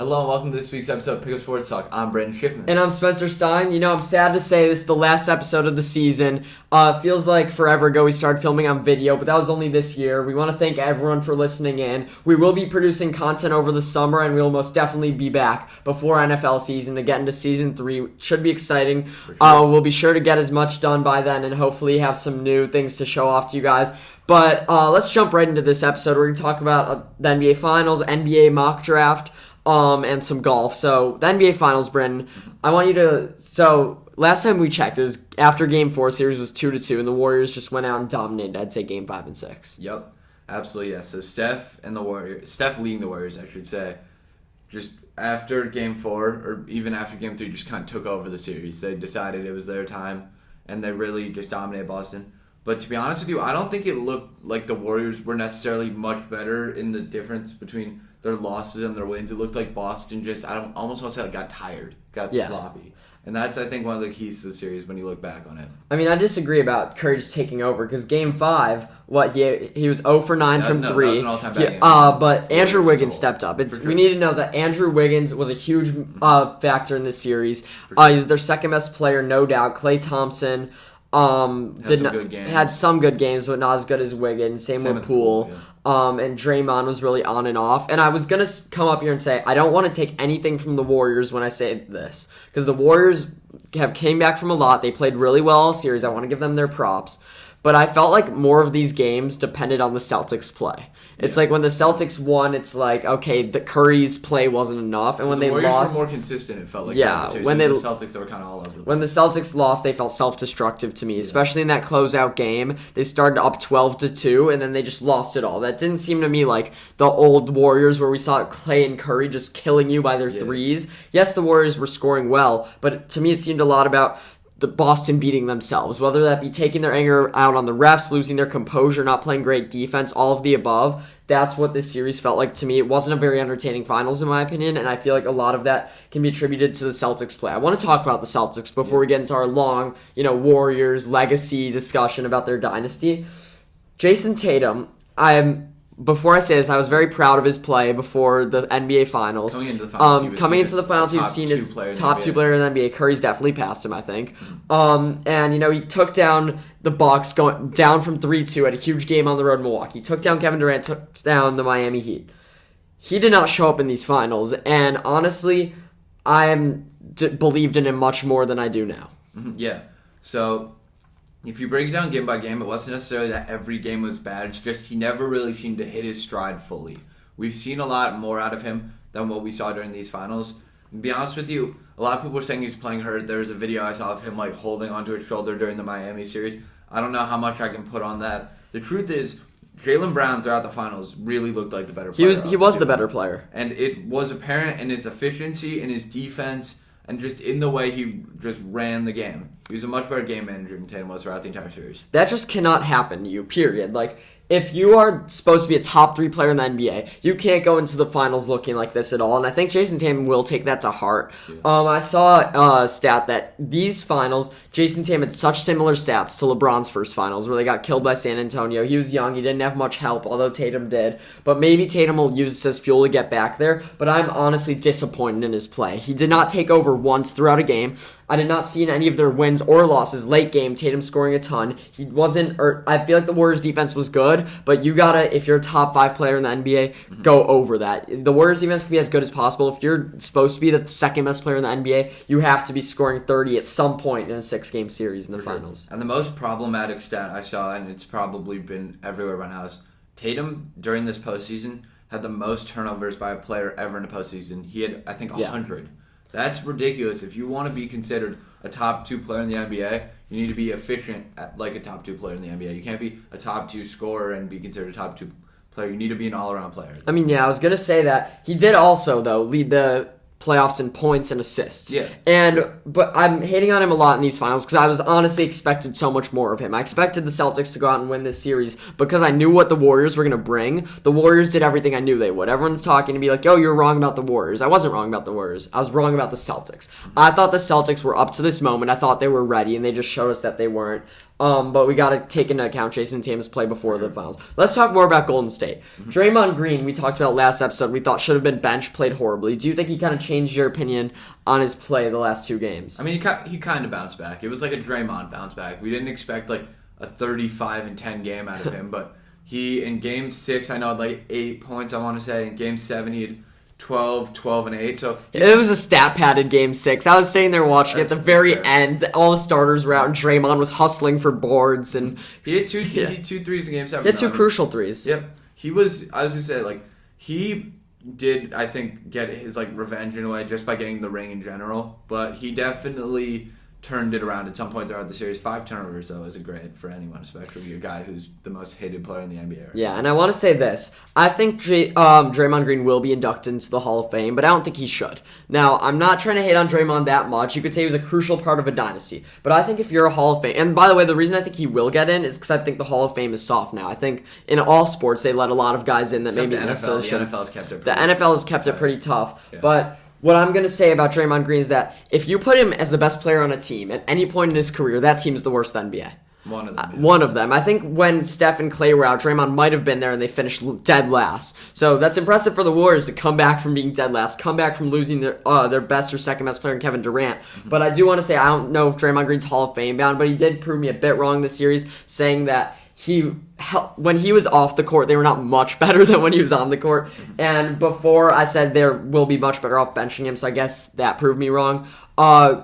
Hello and welcome to this week's episode of Pick Up Sports Talk. I'm Brandon Schiffman. And I'm Spencer Stein. I'm sad to say this is the last episode of the season. Feels like forever ago we started filming on video, but that was only this year. We want to thank everyone for listening in. We will be producing content over the summer, and we will most definitely be back before NFL season to get into Season 3. Should be exciting. For sure. We'll be sure to get as much done by then and hopefully have some new things to show off to you guys. But let's jump right into this episode. We're going to talk about the NBA Finals, NBA mock draft, and some golf. So, the NBA Finals, Brendan, I want you to... So, last time we checked, it was after Game 4, series was 2-2, and the Warriors just went out and dominated, I'd say, Game 5 and 6. Yep, absolutely, yes. So, Steph leading the Warriors, I should say, just after Game 4, or even after Game 3, just kind of took over the series. They decided it was their time, and they really just dominated Boston. But to be honest with you, I don't think it looked like the Warriors were necessarily much better in the difference between their losses and their wins. It looked like Boston just, almost want to say, got tired, got sloppy. And that's, I think, one of the keys to the series when you look back on it. I mean, I disagree about Curry just taking over, because Game 5, he was 0 for 9 from 3. That was an all-time bad game. But Andrew Wiggins stepped up. Sure. We need to know that Andrew Wiggins was a huge factor in this series. Sure. He was their second-best player, no doubt. Klay Thompson... had some good games, but not as good as Wiggins. Same with Poole. Yeah. And Draymond was really on and off. And I was going to come up here and say, I don't want to take anything from the Warriors when I say this. Because the Warriors came back from a lot. They played really well all series. I want to give them their props. But I felt like more of these games depended on the Celtics' play. It's like when the Celtics won, it's like, okay, the Curry's play wasn't enough. And when they lost... The Warriors were more consistent, it felt like. Yeah. When the Celtics, they were kind of all over the place. When the Celtics lost, they felt self-destructive to me, especially in that closeout game. They started up 12-2, and then they just lost it all. That didn't seem to me like the old Warriors where we saw Klay and Curry just killing you by their threes. Yes, the Warriors were scoring well, but to me it seemed a lot about the Boston beating themselves, whether that be taking their anger out on the refs, losing their composure, not playing great defense, all of the above. That's what this series felt like to me. It wasn't a very entertaining finals, in my opinion, and I feel like a lot of that can be attributed to the Celtics play. I want to talk about the Celtics before we get into our long, Warriors legacy discussion about their dynasty. Jason Tatum, before I say this, I was very proud of his play before the NBA Finals. Coming into the finals, you've seen his top two player in the NBA. Curry's definitely passed him, I think. And he took down the Bucks, going down from 3-2 at a huge game on the road in Milwaukee. He took down Kevin Durant, took down the Miami Heat. He did not show up in these finals, and honestly, I believed in him much more than I do now. Mm-hmm. Yeah. So, if you break it down game by game, it wasn't necessarily that every game was bad. It's just he never really seemed to hit his stride fully. We've seen a lot more out of him than what we saw during these finals. To be honest with you, a lot of people were saying he's playing hurt. There was a video I saw of him holding onto his shoulder during the Miami series. I don't know how much I can put on that. The truth is, Jaylen Brown throughout the finals really looked like the better player. He was the better player. And it was apparent in his efficiency, in his defense, and just in the way he just ran the game. He was a much better game manager than Tatum was throughout the entire series. That just cannot happen to you, period. If you are supposed to be a top 3 player in the NBA, you can't go into the finals looking like this at all. And I think Jason Tatum will take that to heart. Yeah. I saw a stat that these finals, Jason Tatum had such similar stats to LeBron's first finals, where they got killed by San Antonio. He was young. He didn't have much help, although Tatum did. But maybe Tatum will use this as fuel to get back there. But I'm honestly disappointed in his play. He did not take over once throughout a game. I did not see in any of their wins or losses late game Tatum scoring a ton. I feel like the Warriors defense was good, but you gotta, if you're a top 5 player in the NBA, go over that. The Warriors defense can be as good as possible. If you're supposed to be the second best player in the NBA, you have to be scoring 30 at some point in a 6-game series in the finals. And the most problematic stat I saw, and it's probably been everywhere by now, is Tatum during this postseason had the most turnovers by a player ever in a postseason. He had, I think, 100. That's ridiculous. If you want to be considered a top 2 player in the NBA, you need to be efficient like a top 2 player in the NBA. You can't be a top 2 scorer and be considered a top 2 player. You need to be an all-around player. I mean, I was going to say that. He did also, though, lead the playoffs in points and assists. Yeah. But I'm hating on him a lot in these finals because I was honestly expected so much more of him. I expected the Celtics to go out and win this series because I knew what the Warriors were going to bring. The Warriors did everything I knew they would. Everyone's talking to be like, oh, you're wrong about the Warriors. I wasn't wrong about the Warriors. I was wrong about the Celtics. I thought the Celtics were up to this moment. I thought they were ready, and they just showed us that they weren't. But we got to take into account Jason Tatum's play before the finals. Let's talk more about Golden State. Draymond Green, we talked about last episode, we thought should have been benched, played horribly. Do you think he kind of changed your opinion on his play the last 2 games? I mean, he kind of bounced back. It was like a Draymond bounce back. We didn't expect like a 35-10 game out of him, but he, in Game 6, I know had like 8 points, I want to say. In Game 7, he had 12, and 8. So it was a stat-padded Game 6. I was sitting there watching at the very end. All the starters were out, and Draymond was hustling for boards. And he had two threes in Game 7. He had 2 crucial threes. Yep. I was going to say, like, he did, I think, get his, like, revenge in a way just by getting the ring in general. But he definitely turned it around at some point throughout the series. 5 turnovers, though, isn't great for anyone, especially a guy who's the most hated player in the NBA. Right? Yeah, and I want to say this. I think Draymond Green will be inducted into the Hall of Fame, but I don't think he should. Now, I'm not trying to hate on Draymond that much. You could say he was a crucial part of a dynasty. But I think if you're a Hall of Fame... And by the way, the reason I think he will get in is because I think the Hall of Fame is soft now. I think in all sports, they let a lot of guys in that Except maybe... the NFL has kept it pretty tough. Yeah. But... what I'm going to say about Draymond Green is that if you put him as the best player on a team at any point in his career, that team is the worst in the NBA. One of them. Yeah. One of them. I think when Steph and Clay were out, Draymond might have been there and they finished dead last. So that's impressive for the Warriors to come back from being dead last, come back from losing their best or second best player in Kevin Durant. Mm-hmm. But I do want to say I don't know if Draymond Green's Hall of Fame bound, but he did prove me a bit wrong this series, saying that when he was off the court, they were not much better than when he was on the court. And before I said there will be much better off benching him, so I guess that proved me wrong.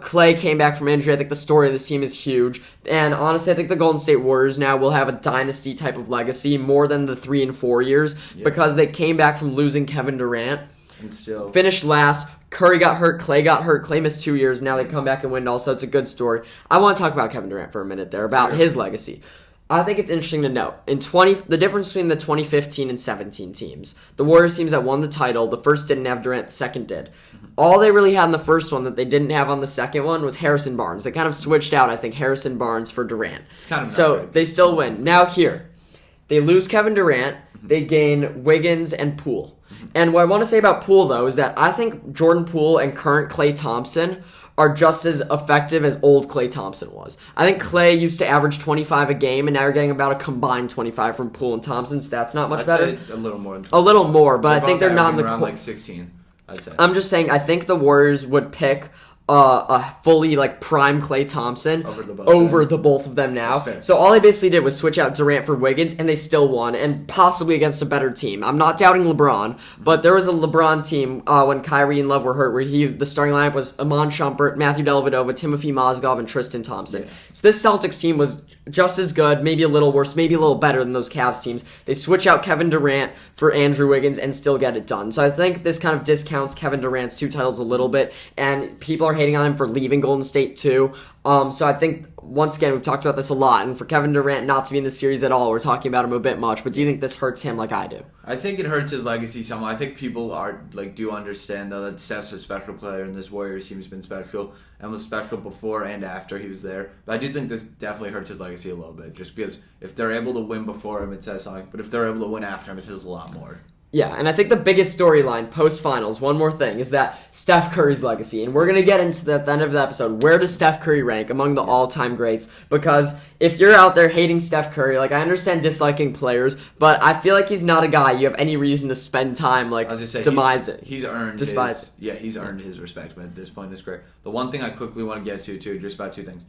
Clay came back from injury. I think the story of this team is huge. And honestly, I think the Golden State Warriors now will have a dynasty type of legacy more than the 3 and 4 years because they came back from losing Kevin Durant and still finished last. Curry got hurt. Clay got hurt. Clay missed 2 years. Now they come back and win also. It's a good story. I want to talk about Kevin Durant for a minute there, about his legacy. I think it's interesting to note the difference between the 2015 and 17 teams. The Warriors teams that won the title, the first didn't have Durant, the second did. All they really had in the first one that they didn't have on the second one was Harrison Barnes. They kind of switched out, I think, Harrison Barnes for Durant. It's kind of so they still win. Now here, they lose Kevin Durant, they gain Wiggins and Poole. And what I want to say about Poole, though, is that I think Jordan Poole and current Klay Thompson are just as effective as old Klay Thompson was. I think Klay used to average 25 a game, and now you're getting about a combined 25 from Poole and Thompson, so that's not much better. A little more. A little more, but I think they're not in the around like 16, I'd say. I'm just saying, I think the Warriors would pick a fully prime Klay Thompson over the both of them now. So all they basically did was switch out Durant for Wiggins, and they still won, and possibly against a better team. I'm not doubting LeBron, but there was a LeBron team when Kyrie and Love were hurt where the starting lineup was Iman Shumpert, Matthew Dellavedova, Timothy Mozgov, and Tristan Thompson. Yeah. So this Celtics team was just as good, maybe a little worse, maybe a little better than those Cavs teams. They switch out Kevin Durant for Andrew Wiggins and still get it done. So I think this kind of discounts Kevin Durant's 2 titles a little bit, and people are hating on him for leaving Golden State too. So I think, once again, we've talked about this a lot, and for Kevin Durant not to be in the series at all, we're talking about him a bit much, but do you think this hurts him like I do? I think it hurts his legacy somewhat. I think people do understand, though, that Steph's a special player, and this Warriors team has been special, and was special before and after he was there. But I do think this definitely hurts his legacy a little bit, just because if they're able to win before him, it says something, but if they're able to win after him, it says a lot more. Yeah, and I think the biggest storyline post-finals, one more thing, is that Steph Curry's legacy. And we're going to get into that at the end of the episode. Where does Steph Curry rank among the all-time greats? Because if you're out there hating Steph Curry, I understand disliking players, but I feel like he's not a guy you have any reason to spend time, demising. He's earned he's earned his respect, but at this point in his career. The one thing I quickly want to get to, too, just about 2 things.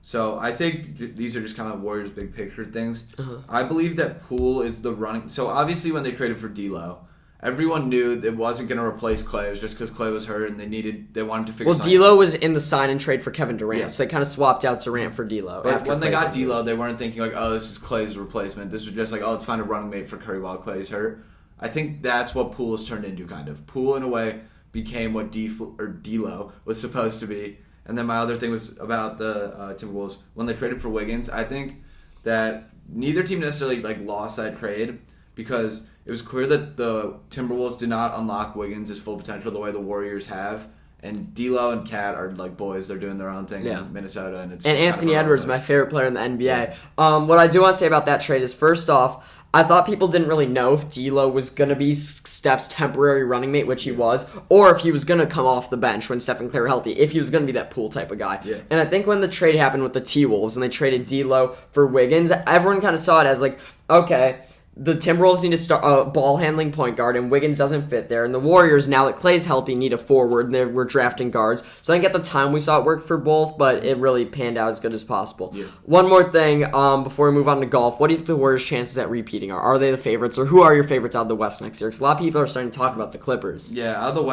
So I think these are just kind of Warriors' big picture things. Uh-huh. I believe that Poole is the running. So obviously when they traded for D'Lo, everyone knew it wasn't going to replace Klay. It was just because Klay was hurt and they wanted to figure something out. D'Lo was in the sign and trade for Kevin Durant, so they kind of swapped out Durant for D'Lo. But when they got D'Lo, they weren't thinking this is Klay's replacement. This was just let's find a running mate for Curry while Klay's hurt. I think that's what Poole has turned into, kind of. Poole, in a way, became what D'Lo was supposed to be. And then my other thing was about the Timberwolves. When they traded for Wiggins, I think that neither team necessarily lost that trade because it was clear that the Timberwolves did not unlock Wiggins' full potential the way the Warriors have. And D'Lo and Cat are like boys. They're doing their own thing in Minnesota, and it's Anthony Edwards, my favorite player in the NBA. Yeah. What I do want to say about that trade is, first off, I thought people didn't really know if D'Lo was going to be Steph's temporary running mate, which he was, or if he was going to come off the bench when Steph and Clay were healthy, if he was going to be that pool type of guy. Yeah. And I think when the trade happened with the T-Wolves and they traded D'Lo for Wiggins, everyone kind of saw it as like, okay, the Timberwolves need to start a ball-handling point guard, and Wiggins doesn't fit there. And the Warriors, now that Clay's healthy, need a forward, and we're drafting guards. So I think at the time we saw it work for both, but it really panned out as good as possible. Yeah. One more thing before we move on to golf. What do you think the Warriors' chances at repeating are? Are they the favorites, or who are your favorites out of the West next year? Because a lot of people are starting to talk about the Clippers. Yeah, out of the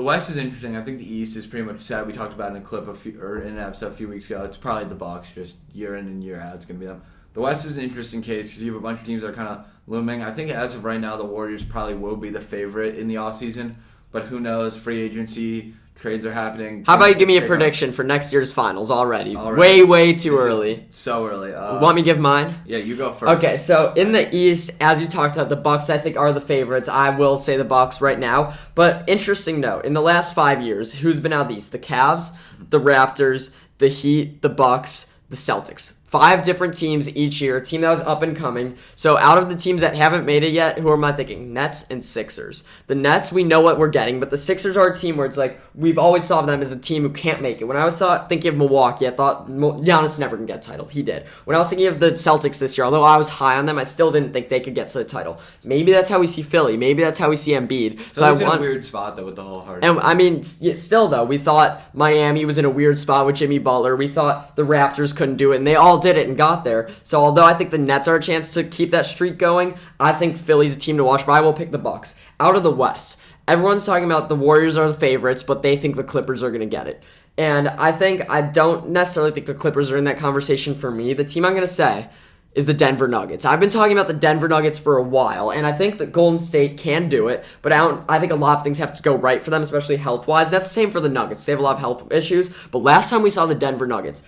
West is interesting. I think the East is pretty much set. We talked about it in a clip in an episode a few weeks ago. It's probably the Bucks, just year in and year out. It's going to be them. The West is an interesting case because you have a bunch of teams that are kind of looming. I think as of right now, the Warriors probably will be the favorite in the offseason, but who knows? Free agency, trades are happening. How about you give me a prediction for next year's finals already? Way too early. So early. Want me to give mine? Yeah, you go first. Okay, so in the East, as you talked about, the Bucks I think are the favorites. I will say the Bucks right now. But interesting note, in the last 5 years, who's been out of the East? The Cavs, the Raptors, the Heat, the Bucks, the Celtics. 5 different teams each year, a team that was up and coming. So out of the teams that haven't made it yet, who am I thinking? Nets and Sixers. The Nets, we know what we're getting, but the Sixers are a team where it's like, we've always thought of them as a team who can't make it. When I was thinking of Milwaukee, I thought Giannis never can get a title. He did. When I was thinking of the Celtics this year, although I was high on them, I still didn't think they could get to the title. Maybe that's how we see Philly. Maybe that's how we see Embiid. So in a weird spot, though, with the whole Harden. And I mean, still, though, we thought Miami was in a weird spot with Jimmy Butler. We thought the Raptors couldn't do it, and they all did it and got there. So although I think the Nets are a chance to keep that streak going, I think Philly's a team to watch, but I will pick the Bucks. Out of the West, everyone's talking about the Warriors are the favorites, but they think the Clippers are going to get it. And I don't necessarily think the Clippers are in that conversation for me. The team I'm going to say is the Denver Nuggets. I've been talking about the Denver Nuggets for a while, and I think that Golden State can do it, but I think a lot of things have to go right for them, especially health-wise. And that's the same for the Nuggets. They have a lot of health issues, but last time we saw the Denver Nuggets,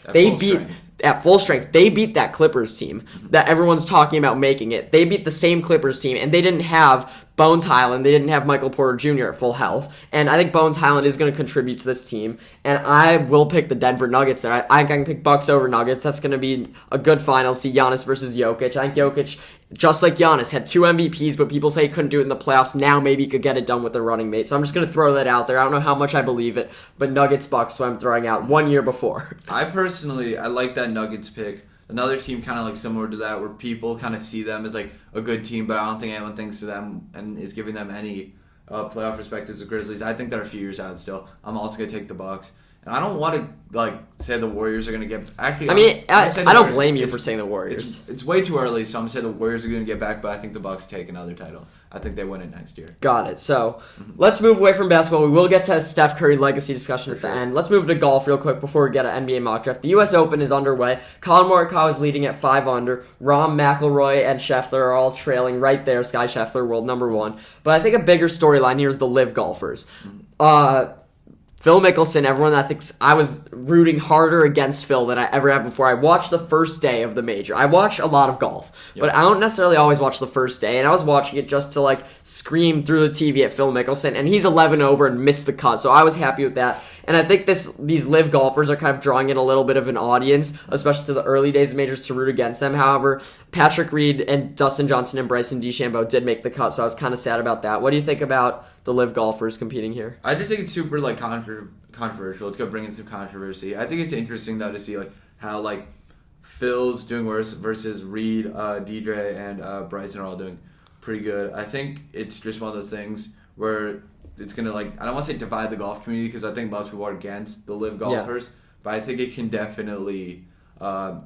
at full strength, they beat that Clippers team that everyone's talking about making it. They beat the same Clippers team, and they didn't have Bones Highland. They didn't have Michael Porter Jr. at full health. And I think Bones Highland is going to contribute to this team. And I will pick the Denver Nuggets there. I can pick Bucks over Nuggets. That's going to be a good final. See Giannis versus Jokic. I think Jokic, just like Giannis, had 2 MVPs, but people say he couldn't do it in the playoffs. Now maybe he could get it done with the running mate. So I'm just going to throw that out there. I don't know how much I believe it, but Nuggets Bucks, so I'm throwing out 1 year before. I like that Nuggets pick. Another team kind of like similar to that, where people kind of see them as like a good team, but I don't think anyone thinks of them and is giving them any playoff respect as the Grizzlies. I think they're a few years out still. I'm also gonna take the Bucks, and I don't want to like say the Warriors are gonna get. Actually, I don't blame you for saying the Warriors. It's way too early, so I'm gonna say the Warriors are gonna get back, but I think the Bucks take another title. I think they win it next year. Got it. So let's move away from basketball. We will get to a Steph Curry legacy discussion at the end. Let's move to golf real quick before we get an NBA mock draft. The U.S. Open is underway. Colin Morikawa is leading at 5 under. Rahm, McIlroy, and Scheffler are all trailing right there. Sky Scheffler, world number 1. But I think a bigger storyline here is the LIV golfers. Phil Mickelson, everyone that thinks I was rooting harder against Phil than I ever have before. I watched the first day of the major. I watch a lot of golf, but I don't necessarily always watch the first day, and I was watching it just to like scream through the TV at Phil Mickelson, and he's 11 over and missed the cut, so I was happy with that. And I think these LIV golfers are kind of drawing in a little bit of an audience, especially to the early days of majors, to root against them. However, Patrick Reed and Dustin Johnson and Bryson DeChambeau did make the cut, so I was kind of sad about that. What do you think about the LIV golfers competing here? I just think it's super like controversial. It's gonna bring in some controversy. I think it's interesting though to see like how like Phil's doing worse versus Reed, DJ, and Bryson are all doing pretty good. I think it's just one of those things where it's gonna like, I don't want to say divide the golf community because I think most people are against the LIV golfers, but I think it can definitely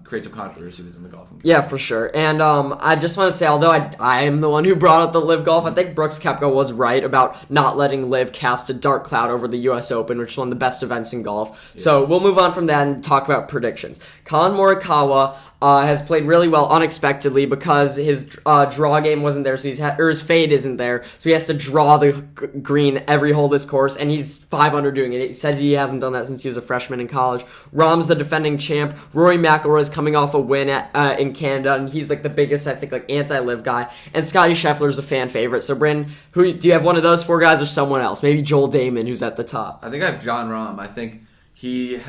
create some controversy within the golfing community. Yeah, for sure. And I just want to say, although I am the one who brought up the LIV golf, I think Brooks Koepka was right about not letting LIV cast a dark cloud over the U.S. Open, which is one of the best events in golf. Yeah. So we'll move on from that and talk about predictions. Colin Morikawa, has played really well unexpectedly because his draw game wasn't there, so his fade isn't there, so he has to draw the green every hole this course, and he's 5 under doing it. He says he hasn't done that since he was a freshman in college. Rahm's the defending champ. Rory McIlroy is coming off a win in Canada, and he's like the biggest, I think, like anti-live guy. And Scotty Scheffler's a fan favorite. So Brandon, who do you have? One of those 4 guys or someone else? Maybe Joel Damon, who's at the top. I think I have John Rahm. I think he's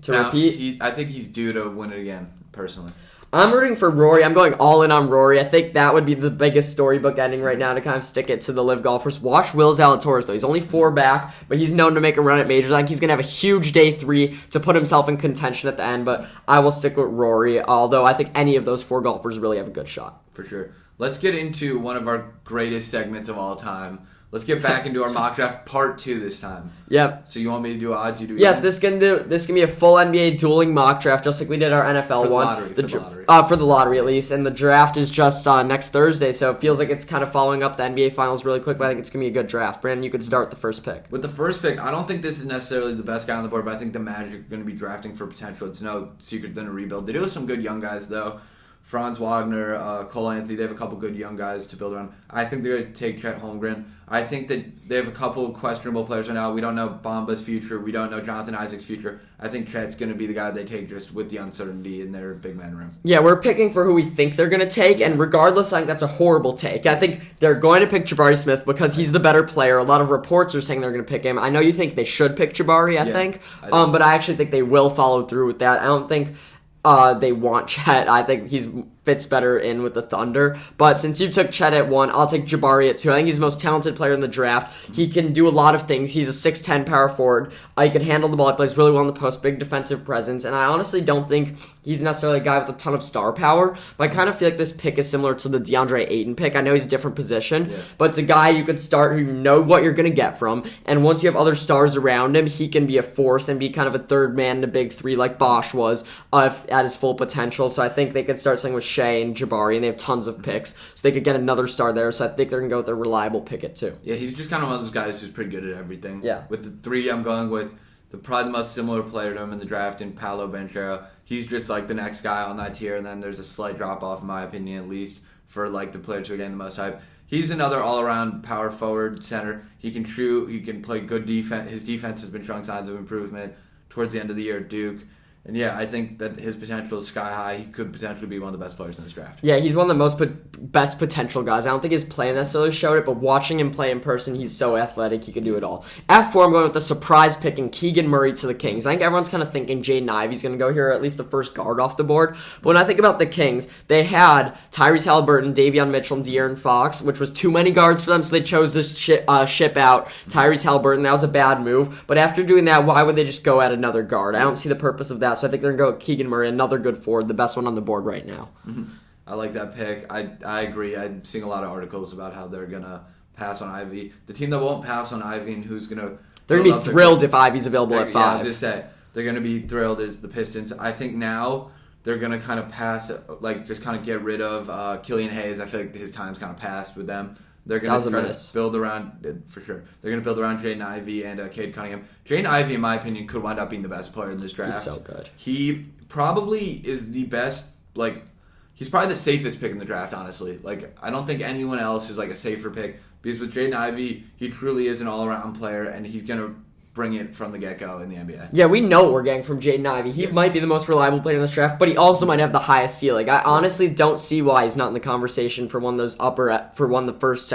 to repeat. I think he's due to win it again. Personally, I'm rooting for Rory. I'm going all in on Rory. I think that would be the biggest storybook ending right now to kind of stick it to the live golfers. Watch Will Zalatoris, though. He's only 4 back, but he's known to make a run at majors. I think he's going to have a huge day 3 to put himself in contention at the end, but I will stick with Rory, although I think any of those 4 golfers really have a good shot. For sure. Let's get into one of our greatest segments of all time. Let's get back into our mock draft part 2 this time. Yep. So you want me to do odds? You do. Yes, this can be a full NBA dueling mock draft, just like we did our NFL one. For the lottery. For the lottery at least, and the draft is just next Thursday, so it feels like it's kind of following up the NBA Finals really quick. But I think it's gonna be a good draft. Brandon, you could start the first pick. With the first pick, I don't think this is necessarily the best guy on the board, but I think the Magic are going to be drafting for potential. It's no secret than a rebuild. They do have some good young guys though. Franz Wagner, Cole Anthony, they have a couple good young guys to build around. I think they're going to take Chet Holmgren. I think that they have a couple questionable players right now. We don't know Bamba's future. We don't know Jonathan Isaac's future. I think Chet's going to be the guy they take just with the uncertainty in their big man room. Yeah, we're picking for who we think they're going to take, and regardless, I think that's a horrible take. I think they're going to pick Jabari Smith because he's the better player. A lot of reports are saying they're going to pick him. I know you think they should pick Jabari, I think, but I actually think they will follow through with that. I don't think they want Chet. I think he fits better in with the Thunder. But since you took Chet at 1, I'll take Jabari at 2. I think he's the most talented player in the draft. He can do a lot of things. He's a 6'10 power forward. He can handle the ball. He plays really well in the post, big defensive presence. And I honestly don't think he's necessarily a guy with a ton of star power. But I kind of feel like this pick is similar to the DeAndre Ayton pick. I know he's a different position, but it's a guy you could start who you know what you're going to get from. And once you have other stars around him, he can be a force and be kind of a third man in a big 3 like Bosch was at his full potential. So I think they could start something with Shea and Jabari, and they have tons of picks, so they could get another star there. So I think they're going to go with a reliable pick at 2. Yeah, he's just kind of one of those guys who's pretty good at everything. Yeah. With the 3, I'm going with probably the most similar player to him in the draft in Paolo Banchero. He's just like the next guy on that tier, and then there's a slight drop-off, in my opinion, at least, for like the players who are getting the most hype. He's another all-around power forward center. He can shoot. He can play good defense. His defense has been showing signs of improvement towards the end of the year at Duke. And yeah, I think that his potential is sky high. He could potentially be one of the best players in this draft. Yeah, he's one of the most best potential guys. I don't think his play necessarily showed it, but watching him play in person, he's so athletic, he can do it all. At 4, I'm going with the surprise picking Keegan Murray to the Kings. I think everyone's kind of thinking Jaden Ivey's going to go here, or at least the first guard off the board. But when I think about the Kings, they had Tyrese Halliburton, Davion Mitchell, and De'Aaron Fox, which was too many guards for them, so they chose to ship out Tyrese Halliburton. That was a bad move. But after doing that, why would they just go at another guard? I don't see the purpose of that, so I think they're going to go with Keegan Murray, another good forward, the best one on the board right now. Mm-hmm. I like that pick. I agree. I'm seeing a lot of articles about how they're going to pass on Ivey. The team that won't pass on Ivey and who's going to... They're going to be thrilled if Ivey's available at 5. Yeah, I was going to say, they're going to be thrilled is the Pistons. I think now they're going to kind of pass, like just kind of get rid of Killian Hayes. I feel like his time's kind of passed with them. They're going to try to build around, for sure. They're going to build around Jaden Ivey and Cade Cunningham. Jaden Ivey, in my opinion, could wind up being the best player in this draft. He's so good. He probably is the best, he's probably the safest pick in the draft, honestly. I don't think anyone else is, a safer pick. Because with Jaden Ivey, he truly is an all-around player, and he's going to bring it from the get-go in the NBA. Yeah, we know what we're getting from Jaden Ivey. He might be the most reliable player in this draft, but he also might have the highest ceiling. I honestly don't see why he's not in the conversation for one of those the first,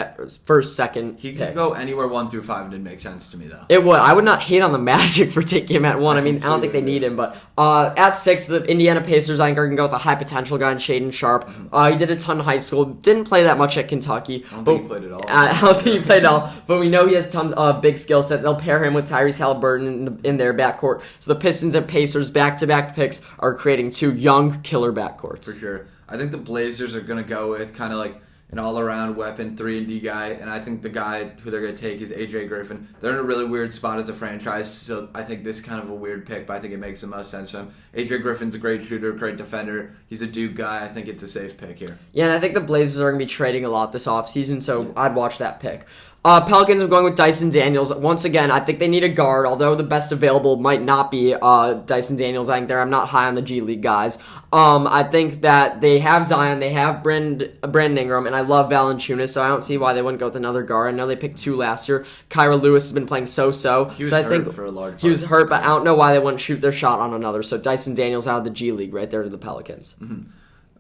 second He picks. could go anywhere 1 through 5, and it'd make sense to me, though. It would. I would not hate on the Magic for taking him at 1. I don't think they need him, but at 6, the Indiana Pacers, I think, are going to go with a high-potential guy in Shaedon Sharpe. He did a ton in high school. Didn't play that much at Kentucky. I don't think he played at all. I don't think he played at all, but we know he has tons of big skill set. They'll pair him with Tyrese Halliburton in their backcourt. So the Pistons and Pacers back-to-back picks are creating 2 young killer backcourts. For sure. I think the Blazers are going to go with kind of an all-around weapon 3-and-D guy, and I think the guy who they're going to take is AJ Griffin. They're in a really weird spot as a franchise, so I think this is kind of a weird pick, but I think it makes the most sense to him. AJ Griffin's a great shooter, great defender. He's a Duke guy. I think it's a safe pick here. Yeah, and I think the Blazers are going to be trading a lot this offseason, so I'd watch that pick. Pelicans, I'm going with Dyson Daniels. Once again, I think they need a guard, although the best available might not be Dyson Daniels. I think I'm not high on the G League guys. I think that they have Zion, they have Brandon Ingram, and I love Valanciunas, so I don't see why they wouldn't go with another guard. I know they picked 2 last year. Kyra Lewis has been playing so-so. He was so I hurt think for a large part. He was hurt, but I don't know why they wouldn't shoot their shot on another. So Dyson Daniels out of the G League right there to the Pelicans.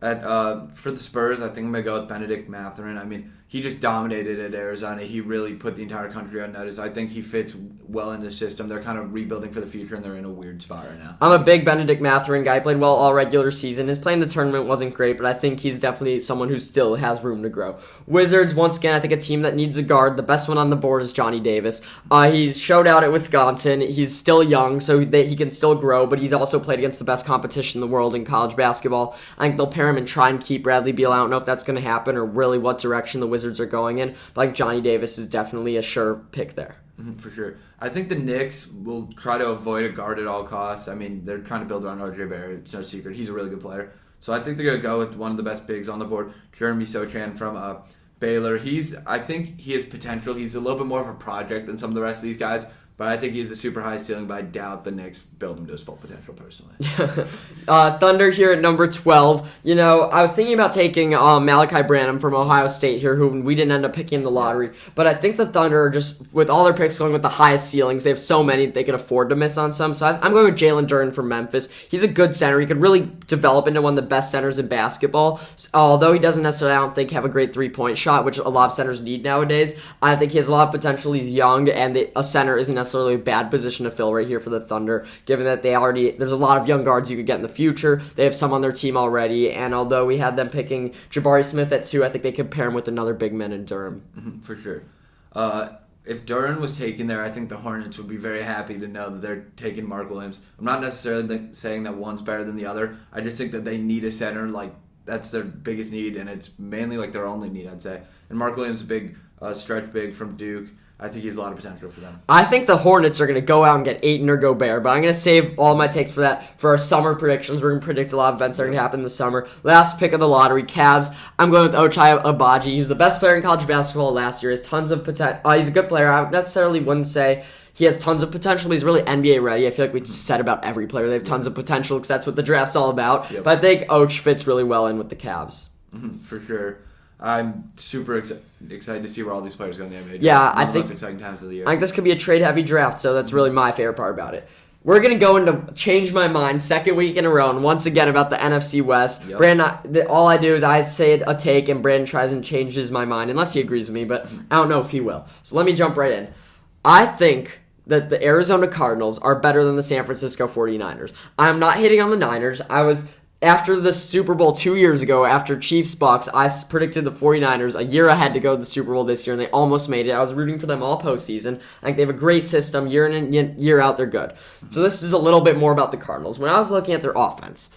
For the Spurs, I think I'm going to go with Benedict Mathurin. I mean, he just dominated at Arizona. He really put the entire country on notice. I think he fits well in the system. They're kind of rebuilding for the future, and they're in a weird spot right now. I'm a big Benedict Mathurin guy. Played well all regular season. His play in the tournament wasn't great, but I think he's definitely someone who still has room to grow. Wizards, once again, I think a team that needs a guard. The best one on the board is Johnny Davis. He showed out at Wisconsin. He's still young, so that he can still grow, but he's also played against the best competition in the world in college basketball. I think they'll pair him and try and keep Bradley Beal. I don't know if that's going to happen or really what direction the Wizards are going in. But Johnny Davis is definitely a sure pick there. For sure. I think the Knicks will try to avoid a guard at all costs. I mean, they're trying to build around RJ Barrett. It's no secret. He's a really good player. So I think they're going to go with one of the best bigs on the board, Jeremy Sochan from Baylor. I think he has potential. He's a little bit more of a project than some of the rest of these guys. But I think he has a super high ceiling, but I doubt the Knicks build him to his full potential personally. Thunder here at number 12. You know, I was thinking about taking Malachi Branham from Ohio State here, who we didn't end up picking in the lottery. But I think the Thunder are just, with all their picks going with the highest ceilings, they have so many they can afford to miss on some. So I'm going with Jalen Duren from Memphis. He's a good center. He could really develop into one of the best centers in basketball. Although he doesn't necessarily, I don't think, have a great three-point shot, which a lot of centers need nowadays. I think he has a lot of potential. He's young, and a center isn't necessarily a bad position to fill right here for the Thunder, given that there's a lot of young guards you could get in the future. They have some on their team already, and although we had them picking Jabari Smith at 2, I think they could pair him with another big man in Durham. For sure. If Durant was taken there, I think the Hornets would be very happy to know that they're taking Mark Williams. I'm not necessarily saying that one's better than the other. I just think that they need a center. That's their biggest need, and it's mainly their only need, I'd say. And Mark Williams is a big stretch big from Duke. I think he has a lot of potential for them. I think the Hornets are going to go out and get Ayton or Gobert, but I'm going to save all my takes for that for our summer predictions. We're going to predict a lot of events that are going to happen this summer. Last pick of the lottery, Cavs. I'm going with Ochai Agbaji. He was the best player in college basketball last year. He has tons of potential. He's a good player. I necessarily wouldn't say he has tons of potential, but he's really NBA ready. I feel like we just said about every player. They have tons of potential because that's what the draft's all about. Yep. But I think Och fits really well in with the Cavs. For sure. I'm super excited to see where all these players go in the NBA. Yeah, I think most exciting times of the year. I think this could be a trade-heavy draft, so that's really my favorite part about it. We're going to go into Change My Mind, second week in a row, and once again about the NFC West. Yep. Brandon, all I do is I say a take, and Brandon tries and changes my mind, unless he agrees with me, but I don't know if he will. So let me jump right in. I think that the Arizona Cardinals are better than the San Francisco 49ers. I'm not hating on the Niners. After the Super Bowl 2 years ago, after Chiefs-Bucks, I predicted the 49ers a year ahead to go to the Super Bowl this year, and they almost made it. I was rooting for them all postseason. I think they have a great system. Year in and year out, they're good. So this is a little bit more about the Cardinals. When I was looking at their offense,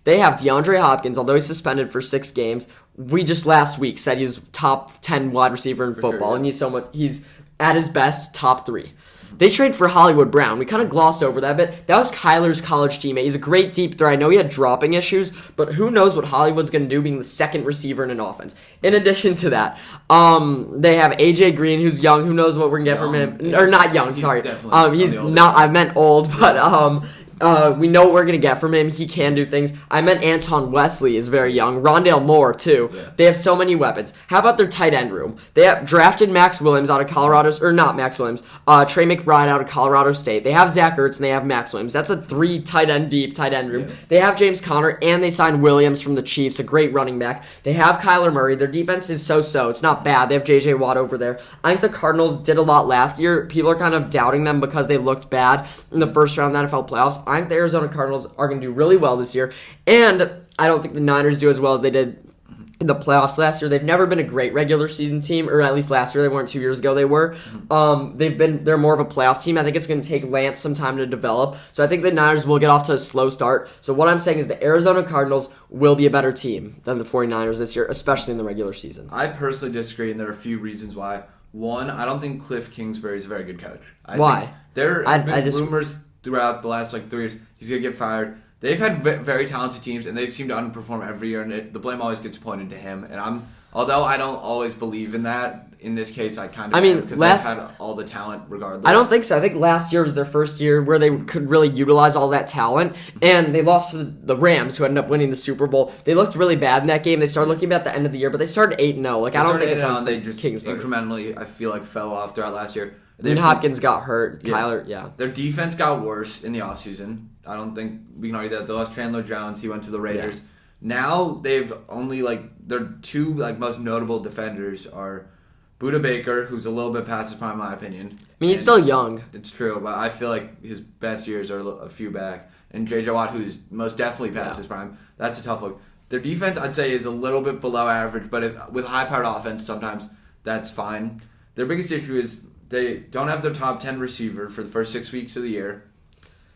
they have DeAndre Hopkins, although he's suspended for 6 games. We just last week said he was top 10 wide receiver in football, and he's at his best, top 3. They traded for Hollywood Brown. We kind of glossed over that bit. That was Kyler's college teammate. He's a great deep threat. I know he had dropping issues, but who knows what Hollywood's going to do being the second receiver in an offense. In addition to that, they have AJ Green, who's young. Who knows what we're going to get from him? Or not young, sorry. He's not, I meant old, but we know what we're going to get from him. He can do things. I meant Anton Wesley is very young. Rondale Moore, too. Yeah. They have so many weapons. How about their tight end room? They have drafted Max Williams out of Colorado, or not Max Williams, Trey McBride out of Colorado State. They have Zach Ertz, and they have Max Williams. That's a 3 tight end deep tight end room. Yeah. They have James Conner, and they signed Williams from the Chiefs, a great running back. They have Kyler Murray. Their defense is so-so. It's not bad. They have J.J. Watt over there. I think the Cardinals did a lot last year. People are kind of doubting them because they looked bad in the first round of the NFL playoffs. I think the Arizona Cardinals are going to do really well this year, and I don't think the Niners do as well as they did in the playoffs last year. They've never been a great regular season team, or at least last year. They weren't 2 years ago. They were. They're more of a playoff team. I think it's going to take Lance some time to develop. So I think the Niners will get off to a slow start. So what I'm saying is the Arizona Cardinals will be a better team than the 49ers this year, especially in the regular season. I personally disagree, and there are a few reasons why. One, I don't think Cliff Kingsbury is a very good coach. Why? Think there have been rumors throughout the last 3 years he's going to get fired. They've had very talented teams, and they seem to underperform every year, and the blame always gets pointed to him. And Although I don't always believe in that. In this case, I kind of because they've had all the talent regardless. I don't think so. I think last year was their first year where they could really utilize all that talent, and they lost to the Rams, who ended up winning the Super Bowl. They looked really bad in that game. They started looking bad at the end of the year, but they started 8-0. Like, I don't think it's on they just Kingsbury. Incrementally, I feel like, fell off throughout last year. Then Hopkins got hurt. Yeah. Kyler, yeah. Their defense got worse in the offseason. I don't think we can argue that. They lost Chandler Jones. He went to the Raiders. Yeah. Now they've only, their two, most notable defenders are Budda Baker, who's a little bit past his prime, in my opinion. I mean, he's still young. It's true, but I feel like his best years are a few back. And J.J. Watt, who's most definitely past his prime. That's a tough look. Their defense, I'd say, is a little bit below average, but with high-powered offense, sometimes that's fine. Their biggest issue is they don't have their top 10 receiver for the first 6 weeks of the year.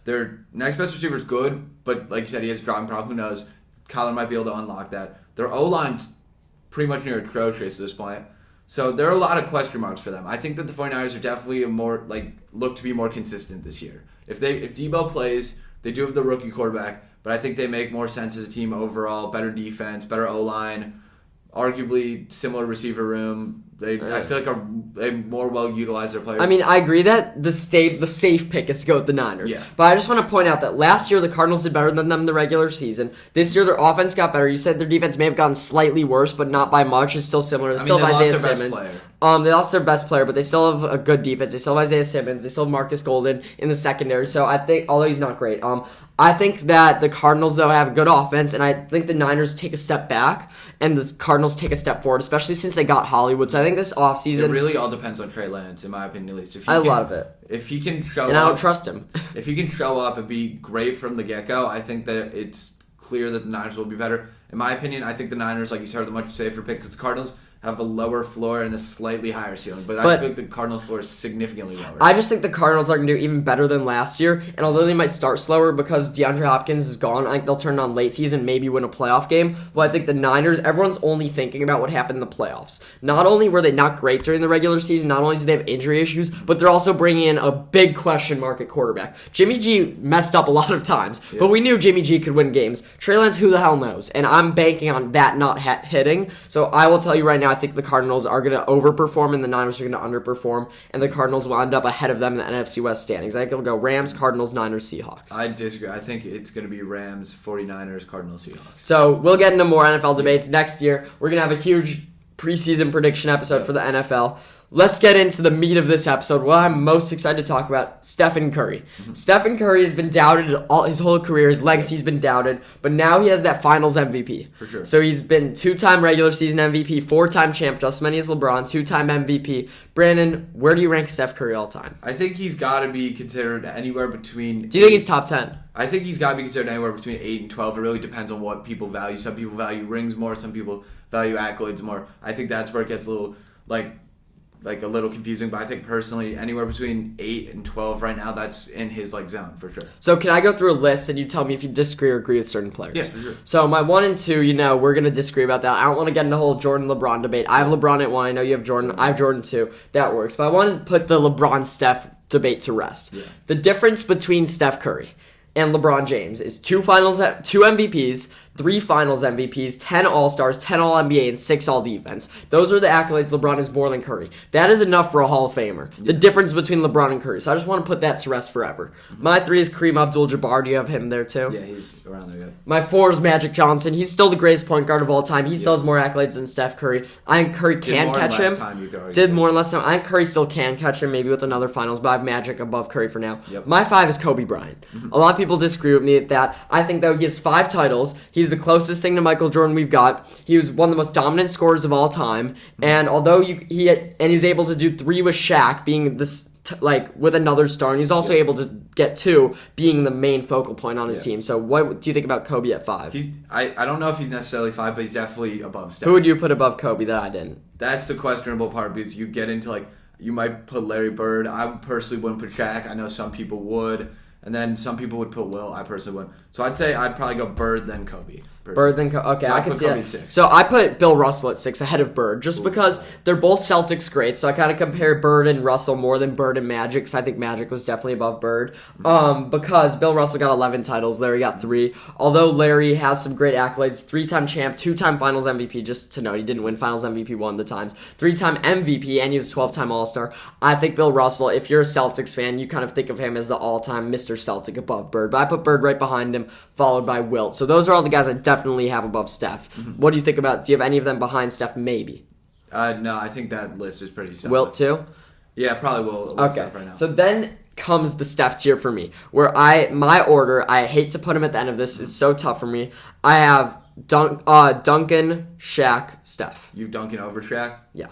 Their next best receiver is good, but like you said, he has a dropping problem. Who knows? Kyler might be able to unlock that. Their O-line's pretty much near atrocious at this point. So there are a lot of question marks for them. I think that the 49ers are definitely look to be more consistent this year. If Debo plays, they do have the rookie quarterback, but I think they make more sense as a team overall. Better defense, better O-line, arguably similar receiver room. I feel like they more well utilize their players. I mean, I agree that the safe pick is to go with the Niners. Yeah. But I just want to point out that last year the Cardinals did better than them in the regular season. This year their offense got better. You said their defense may have gotten slightly worse, but not by much. It's still similar. They still have Isaiah Simmons. They lost their best player, but they still have a good defense. They still have Isaiah Simmons. They still have Marcus Golden in the secondary. So I think, although he's not great, I think that the Cardinals, though, have a good offense, and I think the Niners take a step back, and the Cardinals take a step forward, especially since they got Hollywood. So I think this offseason... It really all depends on Trey Lance, in my opinion, at least. A lot of it. If he can show up... And I don't trust him. If he can show up and be great from the get-go, I think that it's clear that the Niners will be better. In my opinion, I think the Niners, like you said, are the much safer pick, because the Cardinals have a lower floor and a slightly higher ceiling. But I think the Cardinals' floor is significantly lower. I just think the Cardinals are going to do even better than last year. And although they might start slower because DeAndre Hopkins is gone, I think they'll turn on late season, maybe win a playoff game. Well, I think the Niners, everyone's only thinking about what happened in the playoffs. Not only were they not great during the regular season, not only do they have injury issues, but they're also bringing in a big question mark at quarterback. Jimmy G messed up a lot of times, but we knew Jimmy G could win games. Trey Lance, who the hell knows? And I'm banking on that not hitting. So I will tell you right now, I think the Cardinals are going to overperform and the Niners are going to underperform, and the Cardinals will end up ahead of them in the NFC West standings. I think it'll go Rams, Cardinals, Niners, Seahawks. I disagree. I think it's going to be Rams, 49ers, Cardinals, Seahawks. So we'll get into more NFL debates next year. We're going to have a huge preseason prediction episode for the NFL. Let's get into the meat of this episode. What I'm most excited to talk about, Stephen Curry. Stephen Curry has been doubted his whole career. His legacy's been doubted, but now he has that Finals MVP. For sure. So he's been two-time regular season MVP, four-time champ, just as many as LeBron, two-time MVP. Brandon, where do you rank Steph Curry all time? I think he's got to be considered anywhere between... Do you think he's top 10? I think he's got to be considered anywhere between 8 and 12. It really depends on what people value. Some people value rings more. Some people value accolades more. I think that's where it gets a little, a little confusing, but I think personally anywhere between 8 and 12 right now, that's in his zone for sure. So can I go through a list and you tell me if you disagree or agree with certain players? Yes, for sure. So my 1 and 2, we're going to disagree about that. I don't want to get into the whole Jordan-LeBron debate. I have LeBron at 1. I know you have Jordan. I have Jordan 2. That works. But I want to put the LeBron-Steph debate to rest. Yeah. The difference between Steph Curry and LeBron James is 2 MVPs, 3 Finals MVPs, 10 All-Stars, 10 All-NBA, and 6 All-Defense. Those are the accolades LeBron has more than Curry. That is enough for a Hall of Famer. The difference between LeBron and Curry. So I just want to put that to rest forever. My 3 is Kareem Abdul-Jabbar. Do you have him there too? Yeah, he's around there. Yeah. My 4 is Magic Johnson. He's still the greatest point guard of all time. He still has more accolades than Steph Curry. I think Curry can catch him. Did more and less time. I think Curry still can catch him, maybe with another Finals, but I have Magic above Curry for now. Yep. My 5 is Kobe Bryant. A lot of people disagree with me at that. I think, though, he has 5 titles. He's the closest thing to Michael Jordan we've got. He was one of the most dominant scorers of all time. And although he was able to do 3 with Shaq, being this with another star, and he's also able to get 2, being the main focal point on his team. So what do you think about Kobe at 5? I don't know if he's necessarily 5, but he's definitely above Steph. Who would you put above Kobe that I didn't? That's the questionable part, because you get into you might put Larry Bird. I personally wouldn't put Shaq. I know some people would. And then some people would put Will. I personally wouldn't. So I'd say I'd probably go Bird, then Kobe. Bird then okay, So I I can put see Kobe that. at 6. So I put Bill Russell at 6 ahead of Bird, just because they're both Celtics greats. So I kind of compare Bird and Russell more than Bird and Magic, because I think Magic was definitely above Bird. Because Bill Russell got 11 titles, Larry got 3. Although Larry has some great accolades, 3-time champ, 2-time Finals MVP. Just to note, he didn't win Finals MVP one of the times. 3-time MVP, and he was a 12-time All-Star. I think Bill Russell, if you're a Celtics fan, you kind of think of him as the all-time Mr. Celtic above Bird. But I put Bird right behind him, followed by Wilt. So those are all the guys I definitely have above Steph. What do you think about? Do you have any of them behind Steph? Maybe. No, I think that list is pretty solid. Wilt too. Yeah, probably will. Okay. Steph right now. So then comes the Steph tier for me, where my order. I hate to put him at the end of this. It's so tough for me. I have Duncan, Shaq, Steph. You've Duncan over Shaq? Yeah.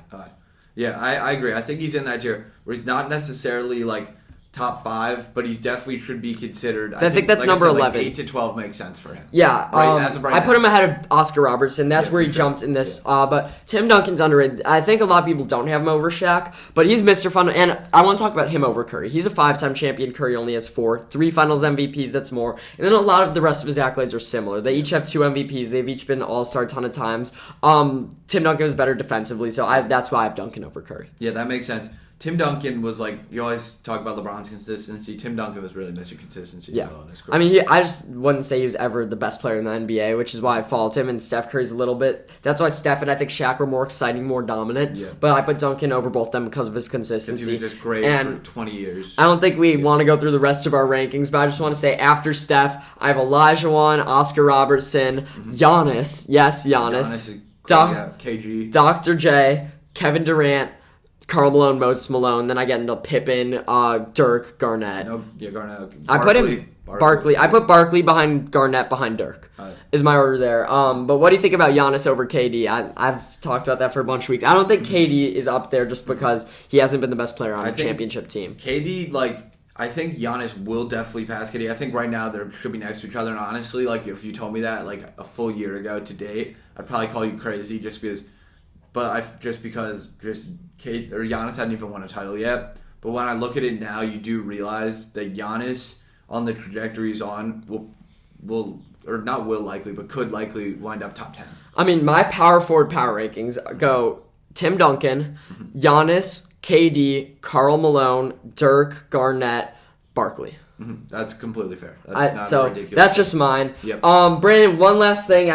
Yeah, I agree. I think he's in that tier where he's not necessarily like top 5, but he's definitely should be considered. So I think that's like number I said, 11. Like 8 to 12 makes sense for him. Yeah, As of right I now. put him ahead of Oscar Robertson. That's Yeah, where he for sure. jumped in this. Yeah. But Tim Duncan's underrated. I think a lot of people don't have him over Shaq, but he's Mr. Fun. And I want to talk about him over Curry. He's a 5-time champion. Curry only has 4. 3 Finals MVPs. That's more. And then a lot of the rest of his accolades are similar. They each have 2 MVPs. They've each been All-Star a ton of times. Tim Duncan was better defensively, so that's why I have Duncan over Curry. Yeah, that makes sense. Tim Duncan was like, you always talk about LeBron's consistency. Tim Duncan was really Mr. Consistency as well in his career. I mean, I just wouldn't say he was ever the best player in the NBA, which is why I followed him, and Steph Curry's a little bit. That's why Steph and I think Shaq were more exciting, more dominant. Yeah. But I put Duncan over both them because of his Since consistency. he was just great and for 20 years. I don't think we want to go through the rest of our rankings, but I just want to say after Steph, I have Olajuwon, Oscar Robertson, Giannis. Yes, Giannis. Giannis is KG. Dr. J, Kevin Durant, Karl Malone, Moses Malone. Then I get into Pippen, Dirk, Garnett. Garnett. I put him Barkley. I put Barkley behind Garnett behind Dirk. Is my order there. But what do you think about Giannis over KD? I've talked about that for a bunch of weeks. I don't think KD is up there just because he hasn't been the best player on a championship team. KD, I think Giannis will definitely pass KD. I think right now they should be next to each other. And honestly, if you told me that a full year ago to date, I'd probably call you crazy just because Giannis hadn't even won a title yet. But when I look at it now, you do realize that Giannis, on the trajectory he's on, could likely wind up top 10. I mean, my power forward power rankings go Tim Duncan, Giannis, KD, Karl Malone, Dirk, Garnett, Barkley. That's completely fair. That's not ridiculous. That's just mine. Yep. Brandon, one last thing.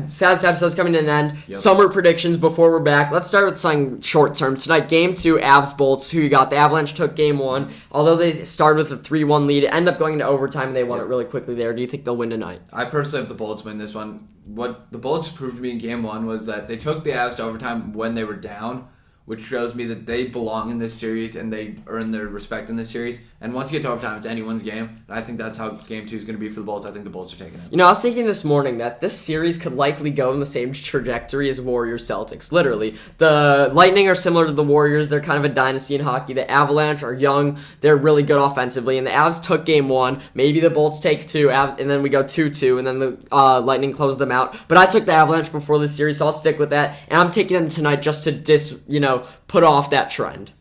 Sad episode's coming to an end. Yep. Summer predictions before we're back. Let's start with something short term. Tonight, Game 2, Avs Bolts. Who you got? The Avalanche took Game 1. Although they started with a 3-1 lead, it ended up going into overtime, and they won it really quickly there. Do you think they'll win tonight? I personally have the Bolts win this one. What the Bolts proved to me in Game 1 was that they took the Avs to overtime when they were down, which shows me that they belong in this series and they earn their respect in this series. And once you get to overtime, it's anyone's game. And I think that's how Game 2 is going to be for the Bolts. I think the Bolts are taking it. I was thinking this morning that this series could likely go in the same trajectory as Warriors-Celtics. Literally. The Lightning are similar to the Warriors. They're kind of a dynasty in hockey. The Avalanche are young. They're really good offensively. And the Avs took Game 1. Maybe the Bolts take 2. And then we go 2-2. And then the Lightning close them out. But I took the Avalanche before this series, so I'll stick with that. And I'm taking them tonight just to put off that trend.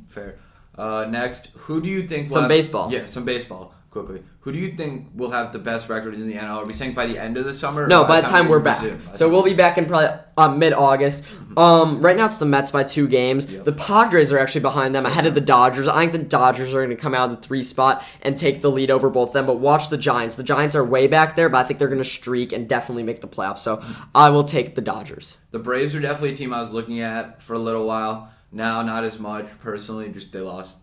Fair. Next, who do you think baseball. Yeah, some baseball. Quickly. Who do you think will have the best record in the NL? Are we saying by the end of the summer? No, by the time we're back. So we'll be back in probably mid-August. Right now it's the Mets by 2 games. Yep. The Padres are actually behind them, ahead of the Dodgers. I think the Dodgers are going to come out of the 3 spot and take the lead over both of them. But watch the Giants. The Giants are way back there, but I think they're going to streak and definitely make the playoffs. So I will take the Dodgers. The Braves are definitely a team I was looking at for a little while. Now, not as much personally. Just they lost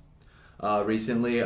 recently.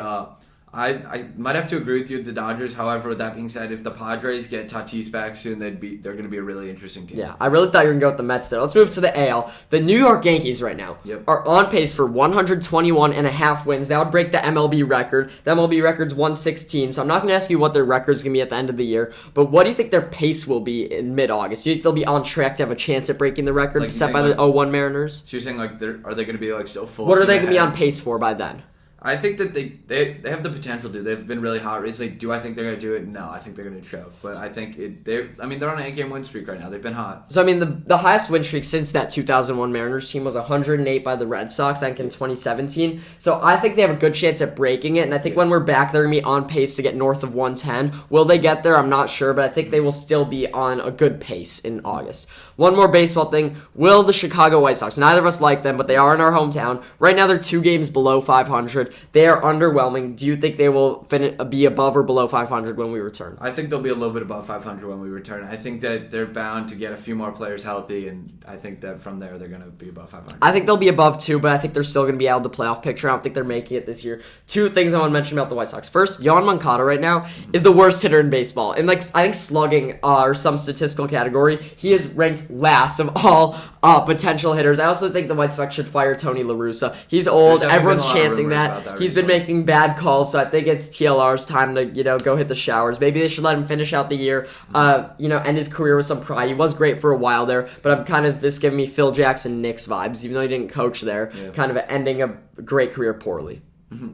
I might have to agree with you with the Dodgers. However, with that being said, if the Padres get Tatis back soon, they're going to be a really interesting team. Yeah, I really thought you were going to go with the Mets there. Let's move to the AL. The New York Yankees right now are on pace for 121.5 wins. That would break the MLB record. The MLB record's 116, so I'm not going to ask you what their record's going to be at the end of the year, but what do you think their pace will be in mid-August? Do you think they'll be on track to have a chance at breaking the record set by the 0-1 Mariners? So you're saying, are they going to be, still full What are steam they going to be ahead? on pace for by then? I think that they have the potential to. They've been really hot recently. Do I think they're going to do it? No, I think they're going to choke. But I think they're on an 8-game win streak right now. They've been hot. So, I mean, the highest win streak since that 2001 Mariners team was 108 by the Red Sox, I think, in 2017. So, I think they have a good chance at breaking it. And I think when we're back, they're going to be on pace to get north of 110. Will they get there? I'm not sure, but I think they will still be on a good pace in August. One more baseball thing. Will the Chicago White Sox, neither of us like them, but they are in our hometown. Right now, they're 2 games below 500. They are underwhelming. Do you think they will be above or below 500 when we return? I think they'll be a little bit above 500 when we return. I think that they're bound to get a few more players healthy, and I think that from there, they're going to be above 500. I think they'll be above 2, but I think they're still going to be out of the playoff picture. I don't think they're making it this year. 2 things I want to mention about the White Sox. First, Yohan Moncada right now is the worst hitter in baseball. In, I think slugging or some statistical category, he is ranked last of all potential hitters. I also think the White Sox should fire Tony La Russa. He's old. Everyone's chanting that. He's been making bad calls, so I think it's TLR's time to, go hit the showers. Maybe they should let him finish out the year, end his career with some pride. He was great for a while there, but I'm kind of this giving me Phil Jackson Knicks vibes, even though he didn't coach there. Yeah. Kind of ending a great career poorly.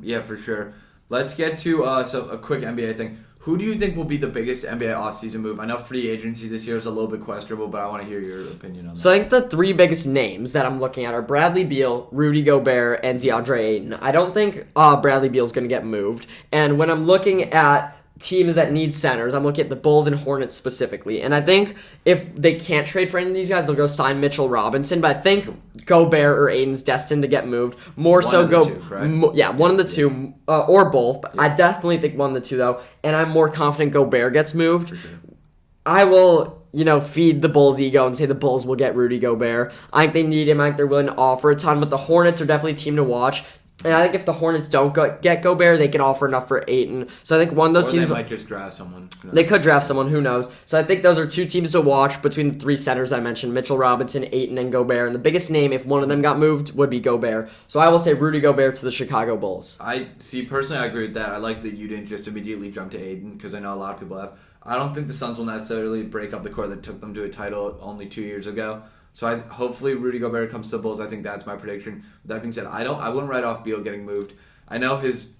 Yeah, for sure. Let's get to a quick NBA thing. Who do you think will be the biggest NBA offseason move? I know free agency this year is a little bit questionable, but I want to hear your opinion on that. So I think the 3 biggest names that I'm looking at are Bradley Beal, Rudy Gobert, and DeAndre Ayton. I don't think Bradley Beal is going to get moved. And when I'm looking at teams that need centers, I'm looking at the Bulls and Hornets specifically. And I think if they can't trade for any of these guys, they'll go sign Mitchell Robinson. But I think Gobert or Ayton's destined to get moved. More one so of the two, right? One of the two, or both. But I definitely think one of the two, though. And I'm more confident Gobert gets moved. For sure. I will, feed the Bulls' ego and say the Bulls will get Rudy Gobert. I think they need him. I think they're willing to offer a ton. But the Hornets are definitely a team to watch. And I think if the Hornets don't get Gobert, they can offer enough for Ayton. So I think one of those teams... they might just draft someone. They could draft someone, who knows. So I think those are 2 teams to watch between the 3 centers I mentioned, Mitchell Robinson, Ayton, and Gobert. And the biggest name, if one of them got moved, would be Gobert. So I will say Rudy Gobert to the Chicago Bulls. Personally, I agree with that. I like that you didn't just immediately jump to Ayton, because I know a lot of people have. I don't think the Suns will necessarily break up the core that took them to a title only 2 years ago. So hopefully Rudy Gobert comes to the Bulls. I think that's my prediction. With that being said, I wouldn't write off Beal getting moved. I know his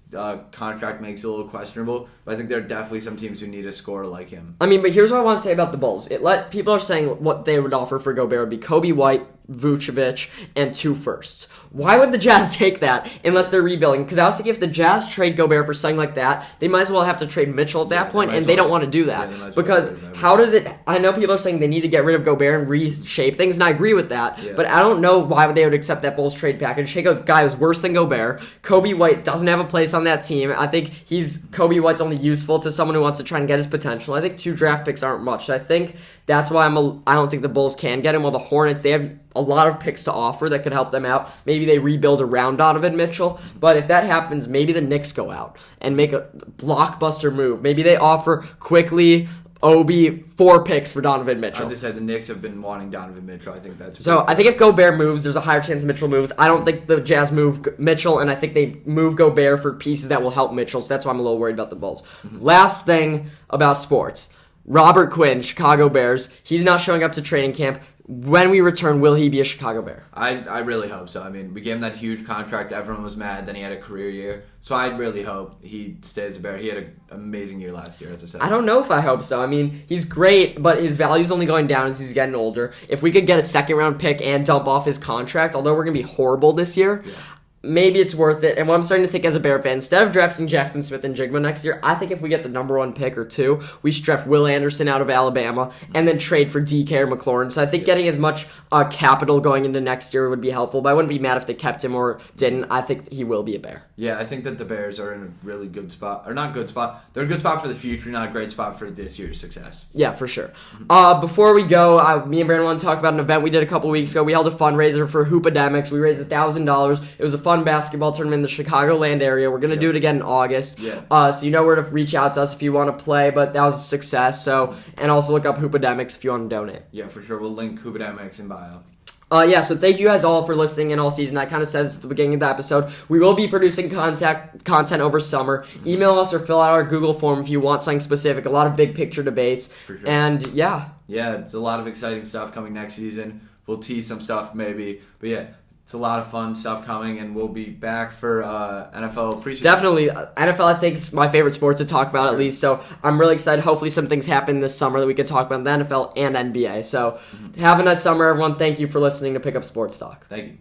contract makes it a little questionable, but I think there are definitely some teams who need a scorer like him. I mean, but here's what I want to say about the Bulls. People are saying what they would offer for Gobert would be Kobe White, Vucevic, and 2 firsts. Why would the Jazz take that unless they're rebuilding? Because I was thinking if the Jazz trade Gobert for something like that, they might as well have to trade Mitchell at that point, and they don't want to do that. Because how does it... I know people are saying they need to get rid of Gobert and reshape things, and I agree with that, but I don't know why they would accept that Bulls trade package. Take a guy who's worse than Gobert. Kobe White doesn't have a place on that team. I think Kobe White's only useful to someone who wants to try and get his potential. I think 2 draft picks aren't much. So I think that's why I don't think the Bulls can get him. While the Hornets, they have a lot of picks to offer that could help them out. Maybe they rebuild around Donovan Mitchell. But if that happens, maybe the Knicks go out and make a blockbuster move. Maybe they offer quickly Obi 4 picks for Donovan Mitchell. As I said, the Knicks have been wanting Donovan Mitchell. I think that's... So I think if Gobert moves, there's a higher chance Mitchell moves. I don't think the Jazz move Mitchell, and I think they move Gobert for pieces that will help Mitchell. So that's why I'm a little worried about the Bulls. Last thing about sports. Robert Quinn, Chicago Bears. He's not showing up to training camp. When we return, will he be a Chicago Bear? I really hope so. I mean, we gave him that huge contract. Everyone was mad. Then he had a career year. So I really hope he stays a Bear. He had an amazing year last year, as I said. I don't know if I hope so. I mean, he's great, but his value's only going down as he's getting older. If we could get a second-round pick and dump off his contract, although we're going to be horrible this year, maybe it's worth it. And what I'm starting to think as a Bear fan, instead of drafting Jackson Smith and Jigma next year, I think if we get the number 1 pick or 2, we should draft Will Anderson out of Alabama and then trade for DK or McLaurin. So I think getting as much capital going into next year would be helpful, but I wouldn't be mad if they kept him or didn't. I think he will be a Bear. Yeah, I think that the Bears are in a really good spot. Or not good spot. They're a good spot for the future, not a great spot for this year's success. Yeah, for sure. Before we go, me and Brandon want to talk about an event we did a couple weeks ago. We held a fundraiser for Hoopademics. We raised $1,000. It was a fun basketball tournament in the Chicagoland area. We're going to do it again in August. Yeah. So you know where to reach out to us if you want to play, but that was a success. So, and also look up Hoopademics if you want to donate. Yeah, for sure. We'll link Hoopademics in bio. So thank you guys all for listening in all season. I kind of said this at the beginning of the episode. We will be producing content over summer. Email us or fill out our Google form if you want something specific. A lot of big picture debates. For sure. And yeah, it's a lot of exciting stuff coming next season. We'll tease some stuff maybe. But yeah, It's a lot of fun stuff coming, and we'll be back for NFL preseason. Definitely. NFL, I think, is my favorite sport to talk about, at least. So I'm really excited. Hopefully some things happen this summer that we can talk about in the NFL and NBA. So have a nice summer, everyone. Thank you for listening to Pick Up Sports Talk. Thank you.